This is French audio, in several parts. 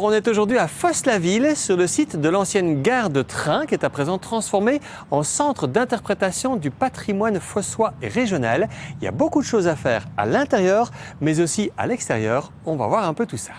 on est aujourd'hui à Fosse-la-Ville, sur le site de l'ancienne gare de train qui est à présent transformée en centre d'interprétation du patrimoine fossois et régional. Il y a beaucoup de choses à faire à l'intérieur, mais aussi à l'extérieur. On va voir un peu tout ça.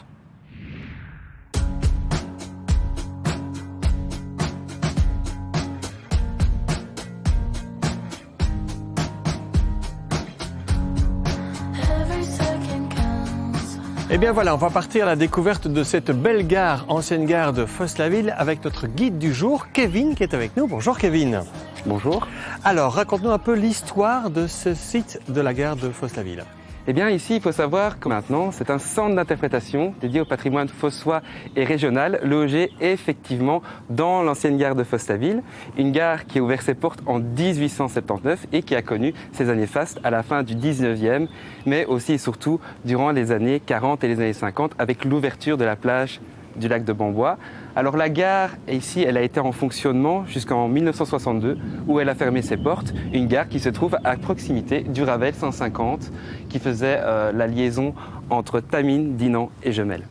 Eh bien voilà, on va partir à la découverte de cette belle gare, ancienne gare de Fosse-la-Ville, avec notre guide du jour, Kevin, qui est avec nous. Bonjour Kevin. Bonjour. Alors, raconte-nous un peu l'histoire de ce site de la gare de Fosse-la-Ville. Eh bien ici, il faut savoir que maintenant, c'est un centre d'interprétation dédié au patrimoine fossois et régional, logé effectivement dans l'ancienne gare de Fosse-la-Ville, une gare qui a ouvert ses portes en 1879 et qui a connu ses années fastes à la fin du 19e, mais aussi et surtout durant les années 40 et les années 50 avec l'ouverture de la plage du lac de Bambois. Alors la gare, ici, elle a été en fonctionnement jusqu'en 1962, où elle a fermé ses portes. Une gare qui se trouve à proximité du Ravel 150, qui faisait la liaison entre Tamines, Dinan et Jemelle.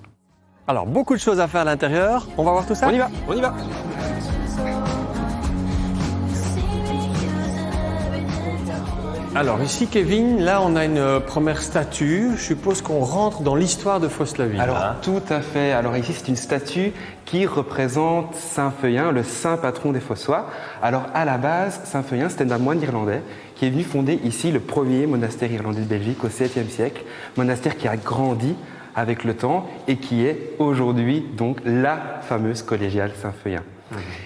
Alors, beaucoup de choses à faire à l'intérieur. On va voir tout ça? On y va, on y va. Alors ici, Kevin, là on a une première statue. Je suppose qu'on rentre dans l'histoire de Fosse-la-Ville. Alors tout à fait. Alors ici, c'est une statue qui représente Saint Feuillin, le saint patron des Fossois. Alors à la base, Saint Feuillin, c'était un moine irlandais qui est venu fonder ici le premier monastère irlandais de Belgique au 7e siècle. Monastère qui a grandi avec le temps et qui est aujourd'hui donc la fameuse collégiale Saint Feuillin.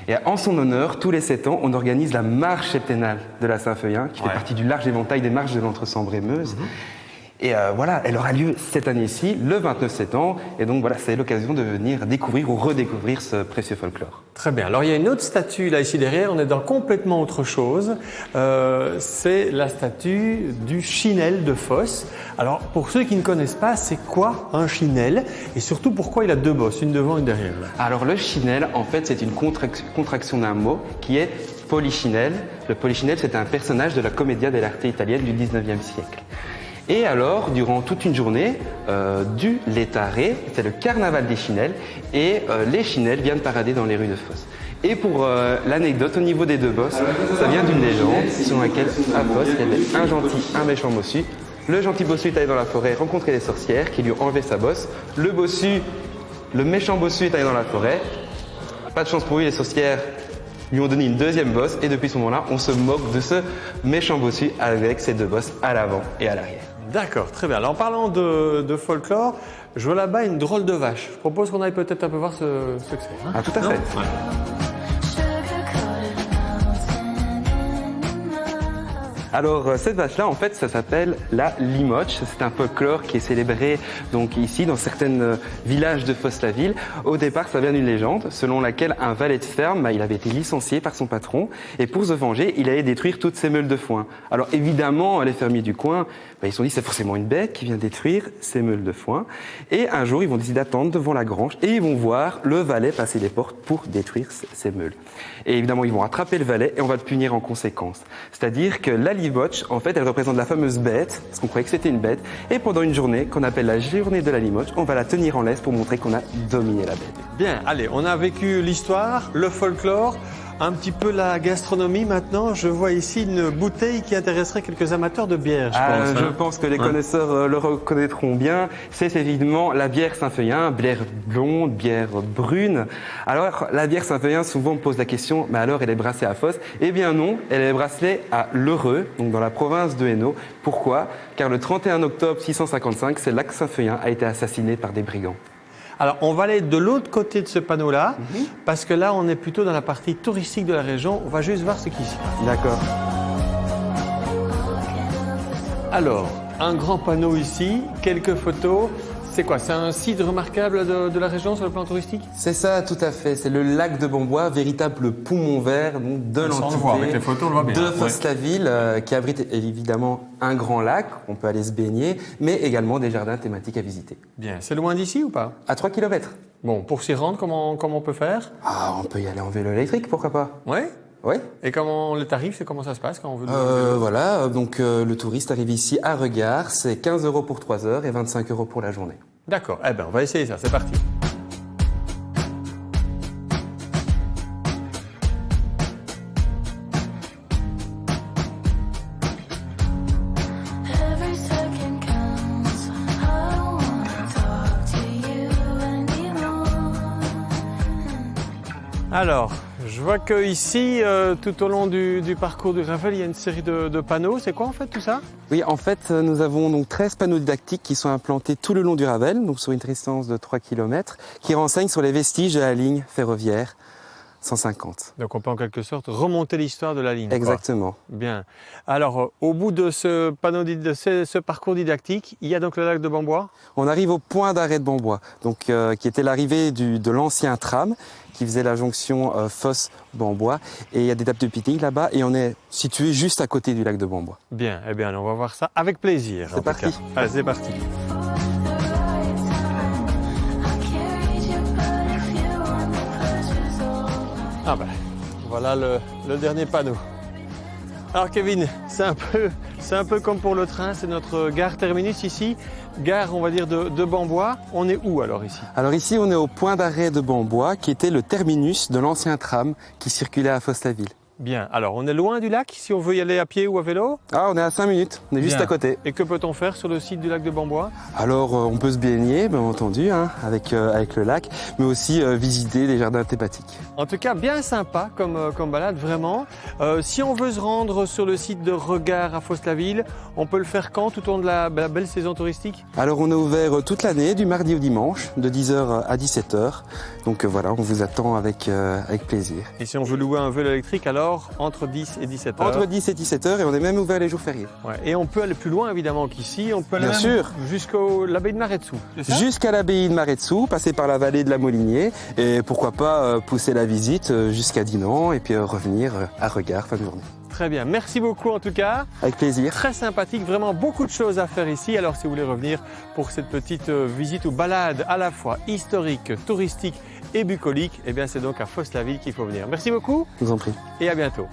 Et en son honneur, tous les 7 ans, on organise la marche septennale de la Saint-Feuillin, qui fait partie du large éventail des marches de l'Entre-Sambre-et-Meuse. Et voilà, elle aura lieu cette année-ci, le 29 septembre. Et donc voilà, c'est l'occasion de venir découvrir ou redécouvrir ce précieux folklore. Très bien. Alors il y a une autre statue là ici derrière, on est dans complètement autre chose. C'est la statue du Chinel de Fosse. Alors pour ceux qui ne connaissent pas, c'est quoi un Chinel? Et surtout pourquoi il a deux bosses, une devant et une derrière? Alors le Chinel, en fait, c'est une contraction d'un mot qui est Polichinelle. Le Polichinelle, c'est un personnage de la commedia dell'arte italienne du 19e siècle. Et alors, durant toute une journée, du Létaré, c'est le carnaval des Chinelles, et les Chinelles viennent parader dans les rues de Fosse. Et pour l'anecdote, au niveau des deux bosses, ça vient d'une légende selon laquelle à Fosse, il y avait un gentil, un méchant bossu. Le gentil bossu est allé dans la forêt rencontrer les sorcières qui lui ont enlevé sa bosse. Le méchant bossu est allé dans la forêt. Pas de chance pour lui, les sorcières lui ont donné une deuxième bosse, et depuis ce moment-là, on se moque de ce méchant bossu avec ses deux bosses à l'avant et à l'arrière. D'accord, très bien. Alors en parlant de folklore, je vois là-bas une drôle de vache. Je propose qu'on aille peut-être un peu voir ce que c'est. Hein? Ah, tout à fait. Ouais. Alors cette vache-là, en fait, ça s'appelle la Limoche. C'est un folklore qui est célébré donc ici dans certains villages de Fosse-la-Ville. Au départ, ça vient d'une légende selon laquelle un valet de ferme, il avait été licencié par son patron et pour se venger, il allait détruire toutes ses meules de foin. Alors évidemment, les fermiers du coin, ils se sont dit c'est forcément une bête qui vient détruire ces meules de foin. Et un jour, ils vont décider d'attendre devant la grange et ils vont voir le valet passer les portes pour détruire ces meules. Et évidemment, ils vont attraper le valet et on va le punir en conséquence. C'est-à-dire que la Limoche, en fait, elle représente la fameuse bête, parce qu'on croyait que c'était une bête, et pendant une journée, qu'on appelle la journée de la Limoche, on va la tenir en laisse pour montrer qu'on a dominé la bête. Bien, allez, on a vécu l'histoire, le folklore, un petit peu la gastronomie maintenant. Je vois ici une bouteille qui intéresserait quelques amateurs de bière, je pense. Je pense que les connaisseurs le reconnaîtront bien. C'est évidemment la bière Saint-Feuillin, bière blonde, bière brune. Alors, la bière Saint-Feuillin, souvent on me pose la question, mais alors elle est brassée à Fosse? Eh bien non, elle est brassée à L'Heureux, donc dans la province de Hainaut. Pourquoi? Car le 31 octobre 655, c'est là que Saint-Feuillin a été assassiné par des brigands. Alors, on va aller de l'autre côté de ce panneau-là, parce que là, on est plutôt dans la partie touristique de la région. On va juste voir ce qui s'y passe. D'accord. Alors, un grand panneau ici, quelques photos. C'est quoi? C'est un site remarquable de la région sur le plan touristique? C'est ça, tout à fait. C'est le lac de Bambois, véritable poumon vert donc, de l'entité de Fosse-la-Ville, qui abrite évidemment un grand lac, on peut aller se baigner, mais également des jardins thématiques à visiter. Bien. C'est loin d'ici ou pas? À 3 km. Bon, pour s'y rendre, comment on peut faire? Ah, on peut y aller en vélo électrique, pourquoi pas? Oui. Oui. Et comment le tarif, c'est comment ça se passe quand on veut Voilà, donc le touriste arrive ici à Regard, c'est 15 € pour 3 heures et 25 € pour la journée. D'accord, eh bien on va essayer ça, c'est parti. Alors, je vois que ici, tout au long du parcours du Ravel, il y a une série de panneaux. C'est quoi en fait tout ça? Oui, en fait, nous avons donc 13 panneaux didactiques qui sont implantés tout le long du Ravel, donc sur une distance de 3 km, qui renseignent sur les vestiges de la ligne ferroviaire 150. Donc on peut en quelque sorte remonter l'histoire de la ligne. Exactement. Quoi. Bien. Alors, au bout de ce ce parcours didactique, il y a donc le lac de Bambois. On arrive au point d'arrêt de Bambois, donc, qui était l'arrivée de l'ancien tram qui faisait la jonction Fosse-Bambois. Et il y a des tables de pique-nique là-bas et on est situé juste à côté du lac de Bambois. Bien, eh bien, on va voir ça avec plaisir. C'est parti. Allez, c'est parti. Ah ben, voilà le dernier panneau. Alors Kevin, c'est un peu comme pour le train, c'est notre gare terminus ici, gare on va dire de Bambois. On est où alors ici? Alors ici on est au point d'arrêt de Bambois qui était le terminus de l'ancien tram qui circulait à Fosse-la-Ville. Bien, alors on est loin du lac si on veut y aller à pied ou à vélo? Ah, on est à 5 minutes, on est juste Bien. à côté. Et que peut-on faire sur le site du lac de Bambois? Alors on peut se baigner bien entendu avec le lac, mais aussi visiter les jardins thématiques. En tout cas, bien sympa comme balade, vraiment. Si on veut se rendre sur le site de Regard à Fosse-la-Ville, on peut le faire quand, tout au long de la belle saison touristique? Alors on est ouvert toute l'année, du mardi au dimanche, de 10h à 17h. Donc voilà, on vous attend avec plaisir. Et si on veut louer un vélo électrique, alors entre 10 et 17h? Entre 10 et 17h et on est même ouvert les jours fériés. Ouais. Et on peut aller plus loin évidemment qu'ici, on peut aller Bien même sûr. jusqu'à l'abbaye de Maretsu. Jusqu'à l'abbaye de Maretsu, passer par la vallée de la Molinier et pourquoi pas pousser la visite jusqu'à Dinan et puis revenir à Regard fin de journée. Très bien, merci beaucoup en tout cas. Avec plaisir. Très sympathique, vraiment beaucoup de choses à faire ici. Alors si vous voulez revenir pour cette petite visite ou balade à la fois historique, touristique et bucolique, eh bien c'est donc à Fosse-la-Ville qu'il faut venir. Merci beaucoup Je vous en prie. et à bientôt.